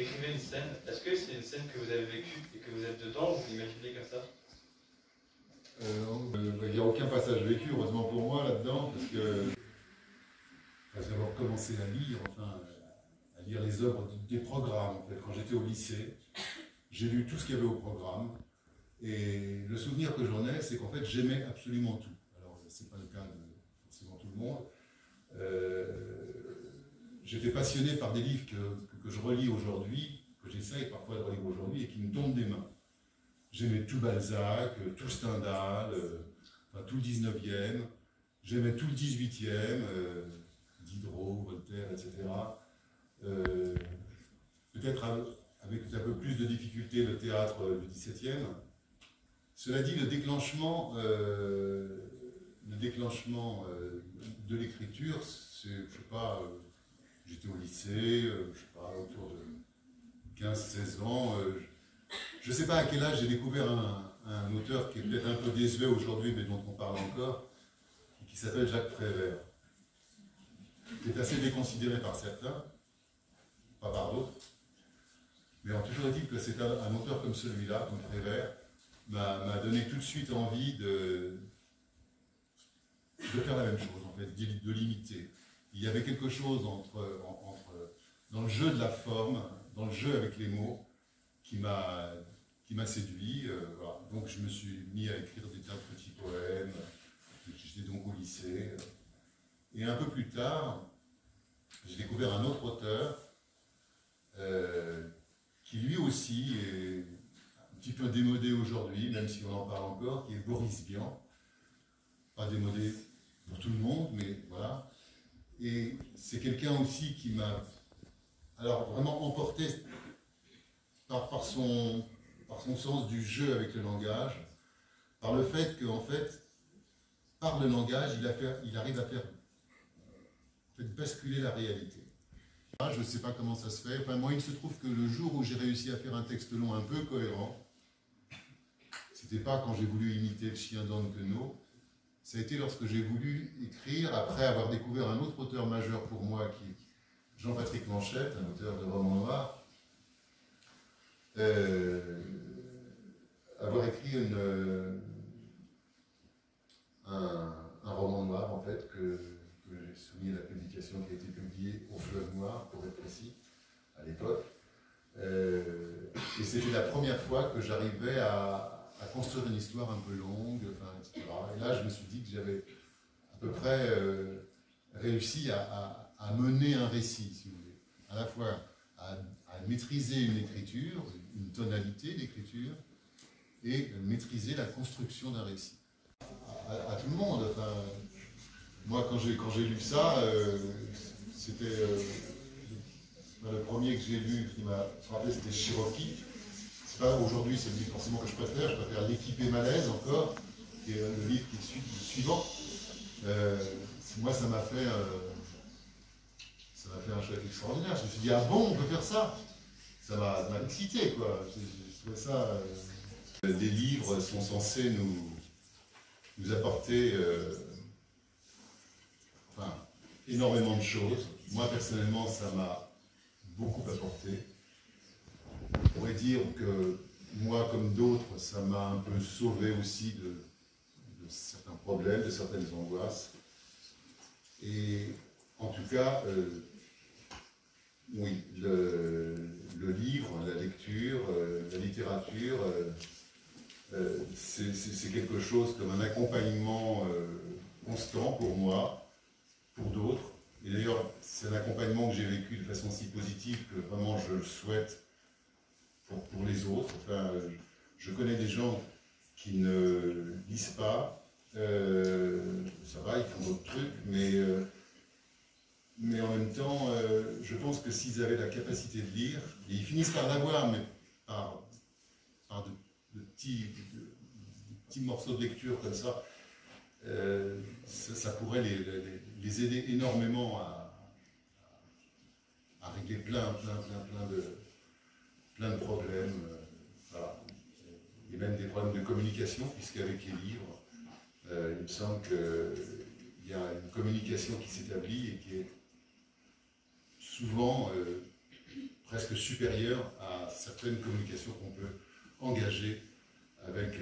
décrivez une scène, est-ce que c'est une scène que vous avez vécue et que vous êtes dedans ou vous l'imaginez comme ça? Il n'y a aucun passage vécu, heureusement pour moi, là-dedans, parce que après avoir commencé à lire, enfin, à lire les œuvres des programmes, en fait, quand j'étais au lycée, j'ai lu tout ce qu'il y avait au programme, et le souvenir que j'en ai, c'est qu'en fait, j'aimais absolument tout. Alors, c'est pas le cas de forcément tout le monde. J'étais passionné par des livres que je relis aujourd'hui, que j'essaye parfois de relire aujourd'hui, et qui me tombent des mains. J'aimais tout Balzac, tout Stendhal, enfin, tout le 19e, j'aimais tout le 18e, Diderot, Voltaire, etc. Peut-être avec un peu plus de difficulté le théâtre du 17e. Cela dit, le déclenchement de l'écriture, c'est, je sais pas, j'étais au lycée, je sais pas, autour de 15-16 ans. Je ne sais pas à quel âge j'ai découvert un auteur qui est peut-être un peu désuet aujourd'hui, mais dont on parle encore, qui s'appelle Jacques Prévert, qui est assez déconsidéré par certains, pas par d'autres, mais on a toujours dit que c'est un auteur comme celui-là, comme Prévert, m'a donné tout de suite envie de faire la même chose, en fait, de l'imiter. Il y avait quelque chose dans le jeu de la forme, dans le jeu avec les mots, qui m'a séduit. Voilà. Donc je me suis mis à écrire des tas de petits poèmes. J'étais donc au lycée. Et un peu plus tard, j'ai découvert un autre auteur qui lui aussi est un petit peu démodé aujourd'hui, même si on en parle encore, qui est Boris Vian. Pas démodé pour tout le monde, mais voilà. Et c'est quelqu'un aussi qui m'a alors vraiment emporté par son sens du jeu avec le langage, par le fait qu'en fait, par le langage, il arrive à faire basculer la réalité. Je ne sais pas comment ça se fait. Enfin, moi, il se trouve que le jour où j'ai réussi à faire un texte long un peu cohérent, c'était pas quand j'ai voulu imiter le chien d'Anne Queneau, ça a été lorsque j'ai voulu écrire, après avoir découvert un autre auteur majeur pour moi, qui est Jean-Patrick Manchette, un auteur de romans noirs, avoir écrit un roman noir, en fait, que j'ai soumis à la publication, qui a été publiée au Fleuve Noir, pour être précis, à l'époque. Et c'était la première fois que j'arrivais à construire une histoire un peu longue, enfin, etc. Et là, je me suis dit que j'avais à peu près réussi à mener un récit, si vous voulez. À la fois à maîtriser une écriture, une tonalité d'écriture, et maîtriser la construction d'un récit. À tout le monde. Enfin, moi, quand j'ai lu ça, c'était le premier que j'ai lu qui m'a frappé, c'était Cherokee. C'est pas aujourd'hui, c'est le livre forcément que je préfère L'équipé malaise encore, qui est le livre qui est le suivant. Moi, ça m'a fait un choc extraordinaire. Je me suis dit, ah bon, on peut faire ça? Ça m'a excité, quoi. Je trouvais ça. Des livres sont censés nous apporter enfin, énormément de choses. Moi, personnellement, ça m'a beaucoup apporté. On pourrait dire que moi, comme d'autres, ça m'a un peu sauvé aussi de certains problèmes, de certaines angoisses. Et en tout cas, oui, le livre, la lecture, la littérature, c'est quelque chose comme un accompagnement constant pour moi, pour d'autres. Et d'ailleurs, c'est un accompagnement que j'ai vécu de façon si positive que vraiment je le souhaite pour les autres. Enfin, je connais des gens qui ne lisent pas, ça va, ils font d'autres trucs, mais en même temps, je pense que s'ils avaient la capacité de lire, et ils finissent par l'avoir, mais par de petits morceaux de lecture comme ça, ça pourrait les aider énormément à régler plein de problèmes. Voilà. Et même des problèmes de communication, puisqu'avec les livres, il me semble qu'il y a une communication qui s'établit et qui est souvent presque supérieure à certaines communications qu'on peut engager avec